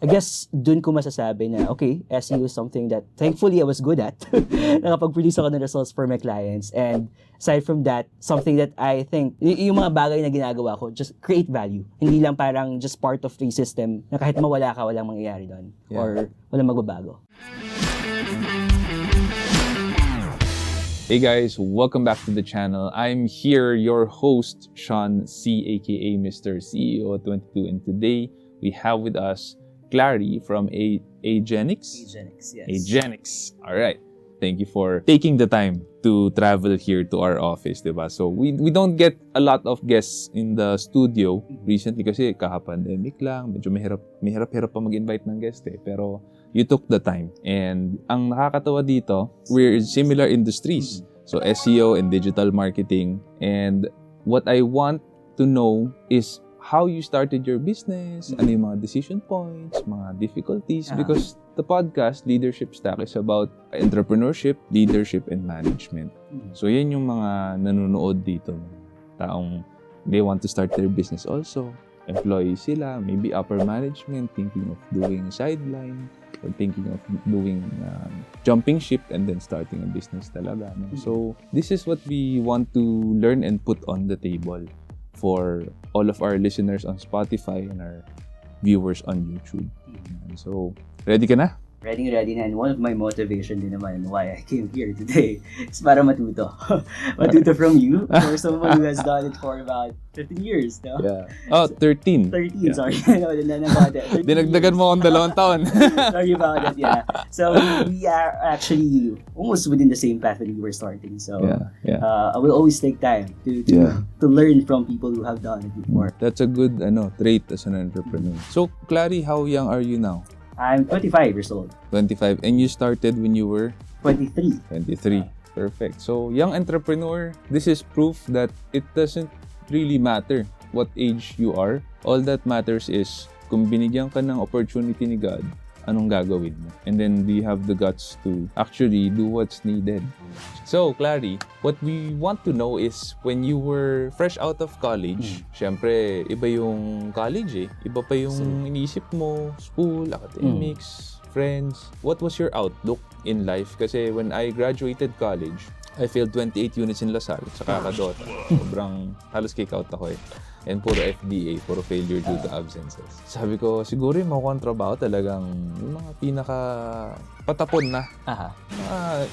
I guess dun ko masasabi na, okay, SEO is something that thankfully I was good at. Nakapag-produce ako ng results for my clients. And aside from that, something that I think, yung mga bagay na ginagawa ko, just create value. Hindi lang parang just part of the system na kahit mawala ka, walang mangyayari doon. Yeah. Or walang magbabago. Hey guys, welcome back to the channel. I'm here, your host, Sean C, aka Mr. CEO 22, and today we have with us Clarry from Agenix. Agenix, yes. Agenix. All right. Thank you for taking the time to travel here to our office, diba? So we don't get a lot of guests in the studio recently kasi kaka-pandemic lang, medyo mahirap pa mag-invite ng guest eh. Pero you took the time. And ang nakakatawa dito, we're in similar industries. So SEO and digital marketing. And what I want to know is how you started your business, ano yung mga decision points, mga difficulties, because the podcast, Leadership Stack, is about entrepreneurship, leadership, and management. So yan yung mga nanonood dito. Taong they want to start their business also. Employees sila, maybe upper management, thinking of doing sideline, or thinking of doing jumping ship and then starting a business talaga. No? So this is what we want to learn and put on the table for all of our listeners on Spotify and our viewers on YouTube. So, ready ka na? Ready na. And one of my motivation din naman why I came here today is para matuto. Matuto from you, for someone who has done it for about 15 years, no? Yeah. Oh, 13. 13, yeah. Sorry. No, about it. Dinagdagan mo akong 2 taon. Sorry about that, yeah. So, we are actually almost within the same path when we were starting. So, I will always take time to learn from people who have done it before. That's a good trait as an entrepreneur. So, Clarry, how young are you now? I'm 25 years old. 25. And you started when you were? 23. 23. Perfect. So, young entrepreneur, this is proof that it doesn't really matter what age you are. All that matters is kung binigyan ka ng opportunity ni God, anong gagawin mo? And then, do you have the guts to actually do what's needed? So, Clarry, what we want to know is when you were fresh out of college, syempre, iba yung college eh. Iba pa yung iniisip mo, school, academics, friends. What was your outlook in life? Kasi when I graduated college, I failed 28 units in Lasal sa Kakadota. Sobrang halos kick out ako eh. And puro FDA, puro failure due to absences. Sabi ko, siguro yung mga trabaho talagang yung mga pinaka patapon na.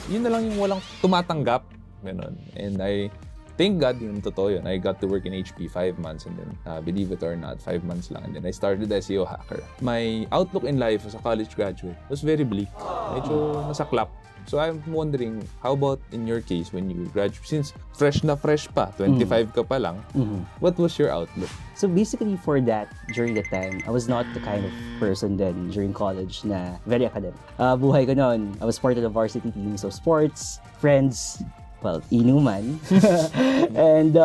Yun na lang yung walang tumatanggap. Ganun. And I thank God yung totoo yun. I got to work in HP 5 months and then, believe it or not, 5 months lang. And then I started as SEO hacker. My outlook in life as a college graduate was very bleak. Medyo masaklap. So I'm wondering, how about in your case when you graduate? Since fresh pa, 25 ka pa lang, what was your outlook? So basically for that, during that time, I was not the kind of person then during college na very academic. Buhay ko noon, I was part of the varsity team, so sports, friends, well, inuman. And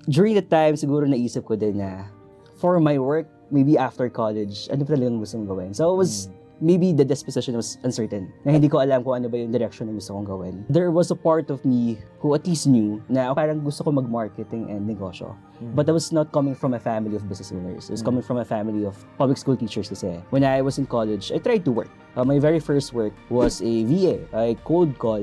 during that time, siguro naisip ko din na for my work, maybe after college, ano pa talagang gusto mong gawin? So it was maybe the disposition was uncertain. Na hindi ko alam kung ano ba yung direction na gusto kong gawin. There was a part of me who at least knew na parang gusto ko mag-marketing and negosyo. But I was not coming from a family of business owners. I was coming from a family of public school teachers kasi. When I was in college, I tried to work. My very first work was a VA, a cold call,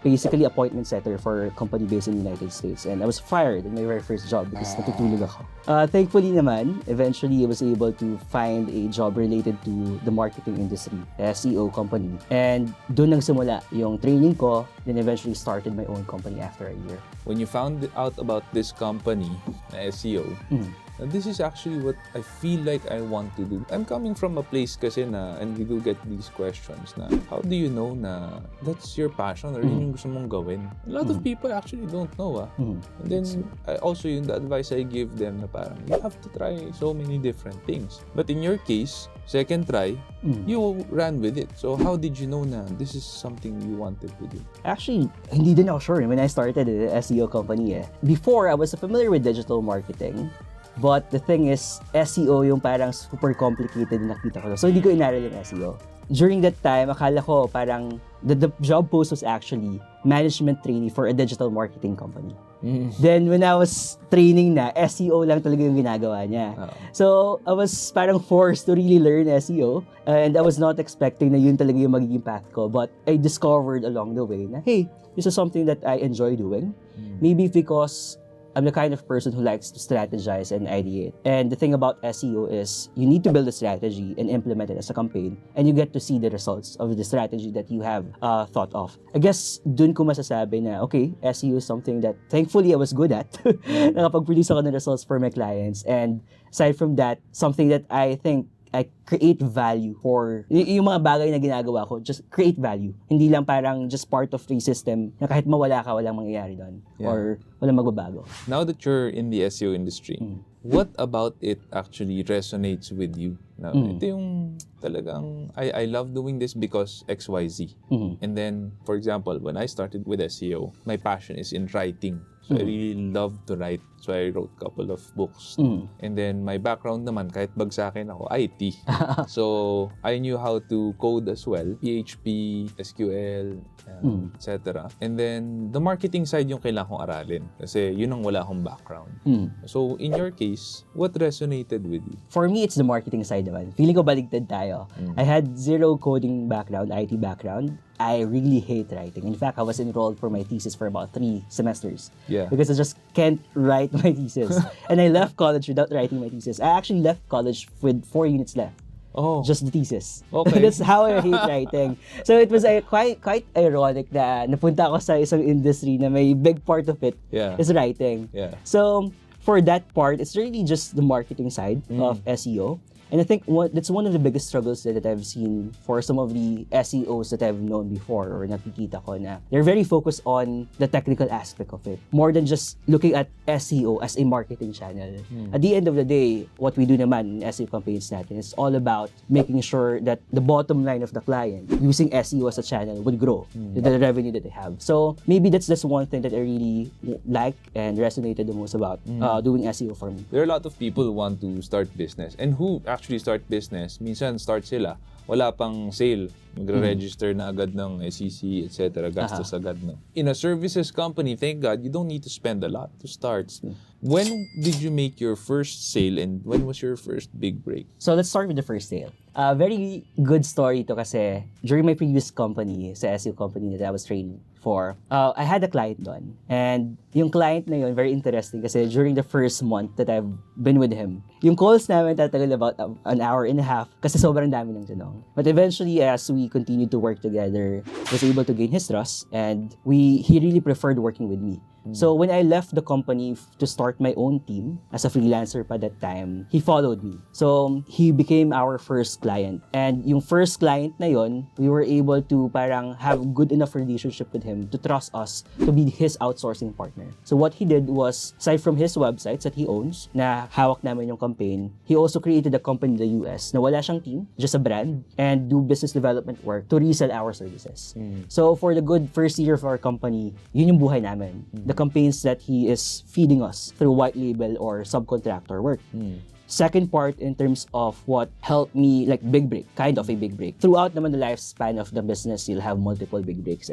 basically appointment setter for a company based in the United States. And I was fired in my very first job because natutulog ako. Thankfully naman, eventually I was able to find a job related to the marketing industry, SEO company. And doon nagsimula yung training ko, then eventually started my own company after a year. When you found out about this company, SEO, this is actually what I feel like I want to do. I'm coming from a place kasi na, and we do get these questions na, how do you know na that's your passion or yun yung gusto mong gawin? A lot of people actually don't know. And then, also yung the advice I give them na parang, you have to try so many different things. But in your case, second try, you ran with it. So how did you know na this is something you wanted to do? Actually, hindi din ako sure when I started the SEO company. Before, I was familiar with digital marketing. But the thing is, SEO yung parang super complicated na nakita ko. So, hindi ko inaral yung SEO. During that time, akala ko parang the job post was actually management trainee for a digital marketing company. Then when I was training na, SEO lang talaga yung ginagawa niya. So I was parang forced to really learn SEO, and I was not expecting na yun talaga yung magiging path ko. But I discovered along the way na, hey, this is something that I enjoy doing. Maybe because I'm the kind of person who likes to strategize and ideate. And the thing about SEO is you need to build a strategy and implement it as a campaign, and you get to see the results of the strategy that you have thought of. I guess dun ko masasabi na, okay, SEO is something that thankfully I was good at. Nakapag-produce ako ng results for my clients. And aside from that, something that I think I create value for yung mga bagay na ginagawa ko, just create value. Hindi lang parang just part of the system na kahit mawala ka, walang mangyayari doon or walang magbabago. Now that you're in the SEO industry, what about it actually resonates with you? Now, ito yung talagang, I love doing this because XYZ. And then, for example, when I started with SEO, my passion is in writing. So I really love to write. So I wrote a couple of books. And then my background naman, kahit bagsakin ako, IT. So I knew how to code as well. PHP, SQL, etc. And then the marketing side yung kailangan kong aralin. Kasi yun ang wala akong background. So in your case, what resonated with you? For me, it's the marketing side naman. Feeling ko baligtad tayo. I had zero coding background, IT background. I really hate writing. In fact, I was enrolled for my thesis for about 3 semesters. Because I just can't write my thesis. And I left college without writing my thesis. I actually left college with 4 units left. Just the thesis. Okay. That's how I hate writing. So it was quite ironic na napunta ako sa isang industry na may big part of it is writing. So for that part, it's really just the marketing side of SEO. And I think that's one of the biggest struggles that I've seen for some of the SEOs that I've known before or nakikita ko na they're very focused on the technical aspect of it more than just looking at SEO as a marketing channel. At the end of the day, what we do naman in SEO campaigns natin is all about making sure that the bottom line of the client using SEO as a channel would grow the revenue that they have. So maybe that's one thing that I really like and resonated the most about doing SEO for me. There are a lot of people who want to start business and who actually start business, minsan start sila, wala pang sale, magre-register na agad ng SEC, etc. Gastos agad na. In a services company, thank God, you don't need to spend a lot to start. When did you make your first sale and when was your first big break? So let's start with the first sale. Very good story to kasi during my previous company, sa SEO company that I was training for, I had a client doon. And yung client na yun, very interesting kasi during the first month that I've been with him, yung calls namin tatagal about an hour and a half kasi sobrang dami ng tanong. But eventually, as we continued to work together, I was able to gain his trust and he really preferred working with me. So when I left the company to start my own team as a freelancer pa that time, he followed me. So he became our first client. And yung first client na yon, we were able to parang have good enough relationship with him to trust us to be his outsourcing partner. So what he did was, aside from his websites that he owns, na hawak namin yung campaign, he also created a company in the US na wala siyang team, just a brand, and do business development work to resell our services. So for the good first year of our company, yun yung buhay namin. The campaigns that he is feeding us through white label or subcontractor work. Second part in terms of what helped me, like big break, kind of a big break. Throughout naman the lifespan of the business, you'll have multiple big breaks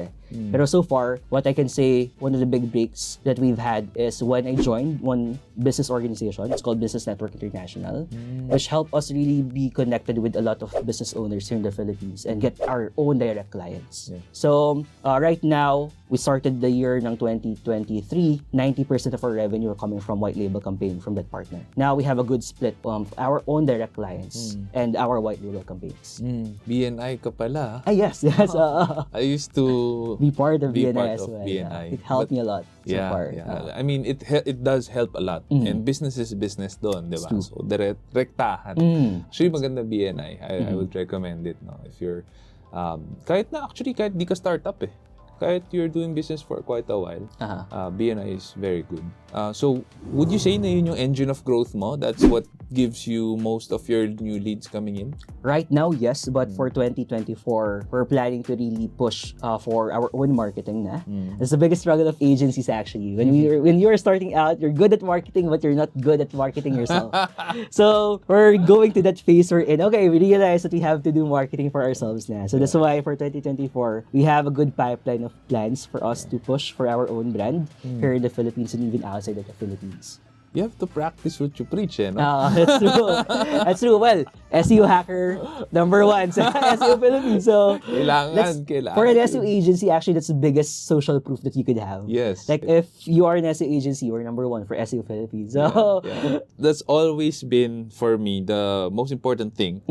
Pero so far, what I can say, one of the big breaks that we've had is when I joined one business organization. It's called Business Network International, which helped us really be connected with a lot of business owners here in the Philippines and get our own direct clients. So right now, we started the year ng 2023, 90% of our revenue are coming from white label campaign from that partner. Now we have a good split of our own direct clients and our white label campaigns. BNI ka pala. Yes. I used to be part of be BNI part as of well. BNI. It helped me a lot so far. I mean, it does help a lot. And business is business doon, di ba? So, direktahan. Actually, maganda BNI. I would recommend it, no? If you're, kahit di ka startup kahit you're doing business for quite a while, BNI is very good. So, would you say na yun yung engine of growth mo? That's what gives you most of your new leads coming in? Right now, yes. But for 2024, we're planning to really push for our own marketing na. That's the biggest struggle of agencies actually. When you're starting out, you're good at marketing, but you're not good at marketing yourself. So, we're going to that phase we're in. Okay, we realize that we have to do marketing for ourselves na. So, that's why for 2024, we have a good pipeline of plans for us to push for our own brand here in the Philippines and even outside of the Philippines. You have to practice what you preach, no? That's true. That's true. Well, SEO hacker, number 1 sa SEO Philippines. So, Kailangan. for an SEO agency, actually, that's the biggest social proof that you could have. Yes. Like, if you are an SEO agency, you're number 1 for SEO Philippines. So, That's always been, for me, the most important thing.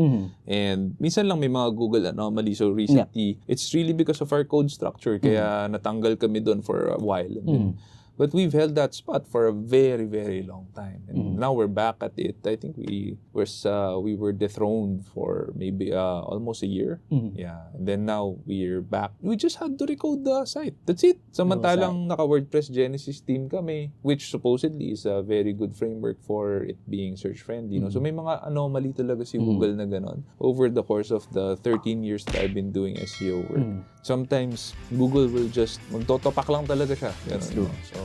And minsan lang may mga Google anomaly. So recently, it's really because of our code structure. Kaya natanggal kami doon for a while. And then, but we've held that spot for a very, very long time. And now we're back at it. I think we were dethroned for maybe almost a year. Yeah. And then now we're back. We just had to recode the site. That's it. Samantalang naka-WordPress Genesis team kami, which supposedly is a very good framework for it being search-friendly. No? So may mga anomaly talaga si Google na ganon over the course of the 13 years that I've been doing SEO work. Sometimes, Google will just magtotopak lang talaga siya. Ganun, That's true. No? So,